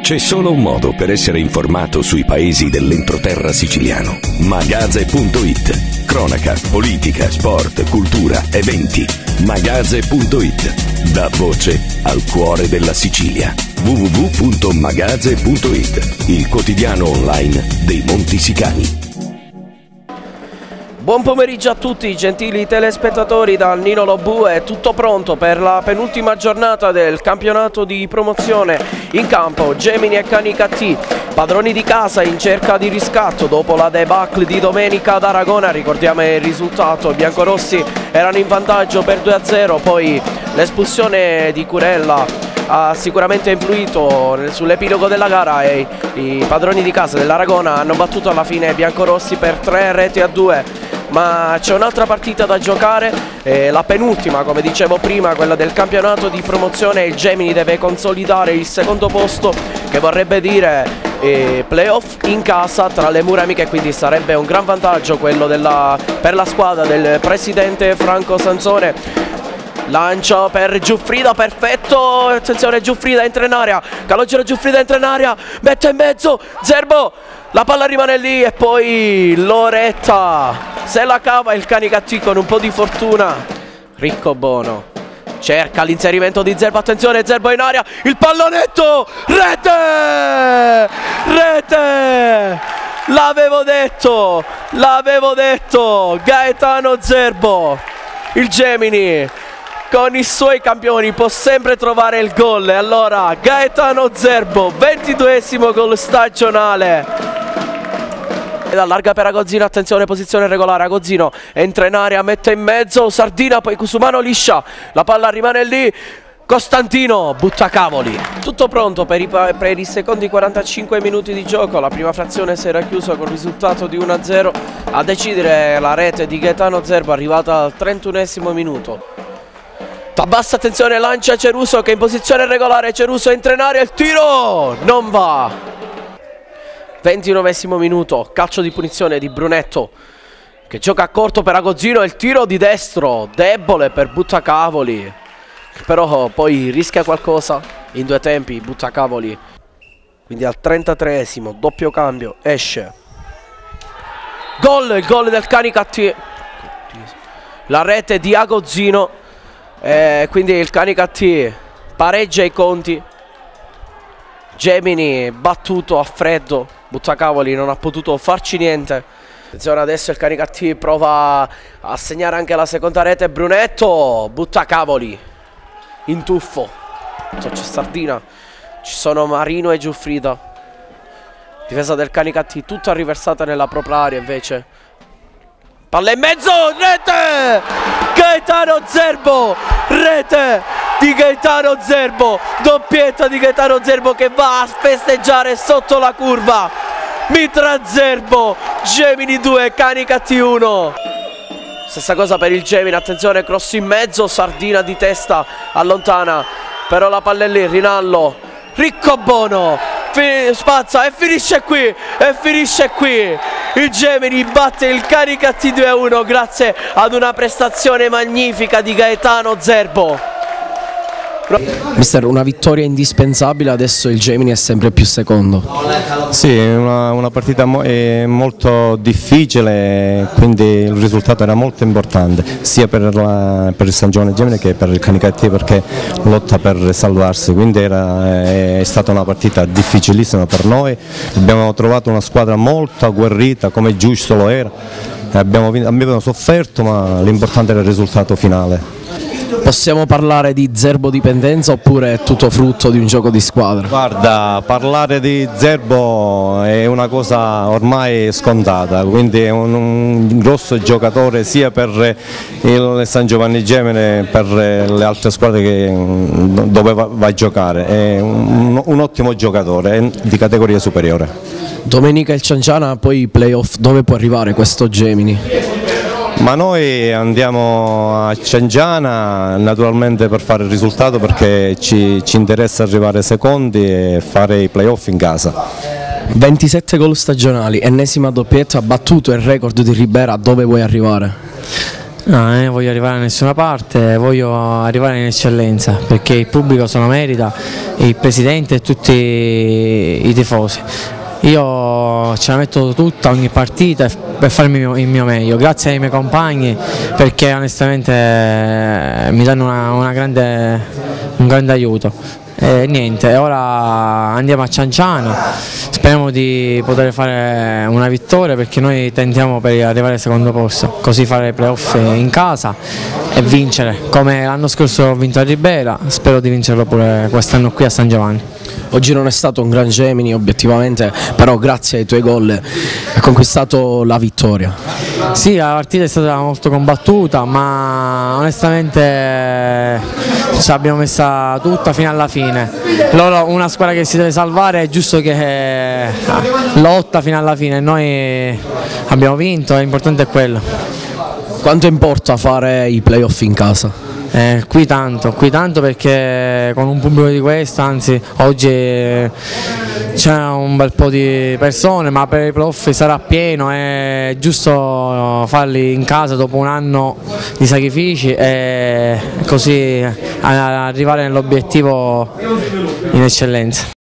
C'è solo un modo per essere informato sui paesi dell'entroterra siciliano. Magaze.it. Cronaca, politica, sport, cultura, eventi. Magaze.it. Dà voce al cuore della Sicilia. www.magaze.it. Il quotidiano online dei Monti Sicani. Buon pomeriggio a tutti gentili telespettatori da Nino Lobue, è tutto pronto per la penultima giornata del campionato di promozione. In campo Gemini e Canicattì, padroni di casa in cerca di riscatto dopo la debacle di domenica ad Aragona. Ricordiamo il risultato, i biancorossi erano in vantaggio per 2-0, poi l'espulsione di Curella ha sicuramente influito sull'epilogo della gara e i padroni di casa dell'Aragona hanno battuto alla fine i biancorossi per 3-2. Ma c'è un'altra partita da giocare, la penultima come dicevo prima, quella del campionato di promozione. Il Gemini deve consolidare il secondo posto, che vorrebbe dire playoff in casa tra le mura amiche, quindi sarebbe un gran vantaggio quello per la squadra del presidente Franco Sansone. Lancio per Giuffrida, perfetto, attenzione, Giuffrida entra in area, Calogero Giuffrida entra in area, mette in mezzo, Zerbo, la palla rimane lì e poi Loretta se la cava, il Canicattì con un po' di fortuna. Riccobono cerca l'inserimento di Zerbo, attenzione, Zerbo in area, il pallonetto, rete, rete, l'avevo detto, Gaetano Zerbo, il Gemini con i suoi campioni può sempre trovare il gol. E allora Gaetano Zerbo, 22esimo gol stagionale. Ed allarga per Agozzino, attenzione, posizione regolare, Agozzino entra in area, mette in mezzo, Sardina, poi Cusumano liscia, la palla rimane lì, Costantino butta cavoli. Tutto pronto per i secondi 45 minuti di gioco. La prima frazione si era chiusa con il risultato di 1-0. A decidere la rete di Gaetano Zerbo arrivata al 31esimo minuto. Tabassa, attenzione, lancia Ceruso che è in posizione regolare, Ceruso entra in area, il tiro non va. 29esimo minuto, calcio di punizione di Brunetto che gioca a corto per Agozzino, il tiro di destro, debole per Buttacavoli, però poi rischia qualcosa in due tempi, Buttacavoli. Quindi al 33esimo, doppio cambio, esce. Gol, il gol del Canicattì, la rete di Agozzino. Quindi il Canicattì pareggia i conti. Gemini battuto a freddo, Buttacavoli non ha potuto farci niente. Attenzione, adesso il Canicattì prova a segnare anche la seconda rete. Brunetto, Buttacavoli in tuffo, c'è Sardina, ci sono Marino e Giuffrida. Difesa del Canicattì tutta riversata nella propria area invece. Palla in mezzo, rete! Gaetano Zerbo, rete di Gaetano Zerbo, doppietta di Gaetano Zerbo che va a festeggiare sotto la curva. Mitra Zerbo, Gemini 2, Canicattì 1. Stessa cosa per il Gemini, attenzione, cross in mezzo, Sardina di testa, allontana, però la palla è lì, Rinallo, Riccobono, spazza e finisce qui, il Gemini batte il Canicattì 2-1 grazie ad una prestazione magnifica di Gaetano Zerbo. Mister, una vittoria indispensabile, adesso il Gemini è sempre più secondo. Sì, una partita molto difficile, quindi il risultato era molto importante sia per il San Giovanni Gemini che per il Canicattì, perché lotta per salvarsi, quindi è stata una partita difficilissima per noi. Abbiamo trovato una squadra molto agguerrita, come giusto lo era, abbiamo sofferto, ma l'importante era il risultato finale. Possiamo parlare di Zerbo dipendenza oppure è tutto frutto di un gioco di squadra? Guarda, parlare di Zerbo è una cosa ormai scontata, quindi è un grosso giocatore sia per il San Giovanni Gemini, per le altre squadre dove va a giocare, è un ottimo giocatore, è di categoria superiore. Domenica il Cianciana, poi playoff, dove può arrivare questo Gemini? Ma noi andiamo a Cianciana naturalmente per fare il risultato, perché ci interessa arrivare secondi e fare i playoff in casa. 27 gol stagionali, ennesima doppietta, ha battuto il record di Ribera, dove vuoi arrivare? No, non ne voglio arrivare da nessuna parte, voglio arrivare in eccellenza perché il pubblico se lo merita, il presidente e tutti i tifosi. Io ce la metto tutta ogni partita per farmi il mio meglio, grazie ai miei compagni perché onestamente mi danno un grande aiuto. E niente, ora andiamo a Cianciano, speriamo di poter fare una vittoria perché noi tentiamo per arrivare al secondo posto, così fare i playoff in casa e vincere, come l'anno scorso ho vinto a Ribera, spero di vincerlo pure quest'anno qui a San Giovanni. Oggi non è stato un gran Gemini obiettivamente, però grazie ai tuoi gol hai conquistato la vittoria. Sì, la partita è stata molto combattuta, ma onestamente ci abbiamo messa tutta fino alla fine. Loro, una squadra che si deve salvare, è giusto che lotta fino alla fine, noi abbiamo vinto, l'importante è quello. Quanto importa fare i playoff in casa? Qui tanto perché con un pubblico di questo, anzi oggi c'è un bel po' di persone, ma per i playoff sarà pieno, è giusto farli in casa dopo un anno di sacrifici e così arrivare nell'obiettivo in eccellenza.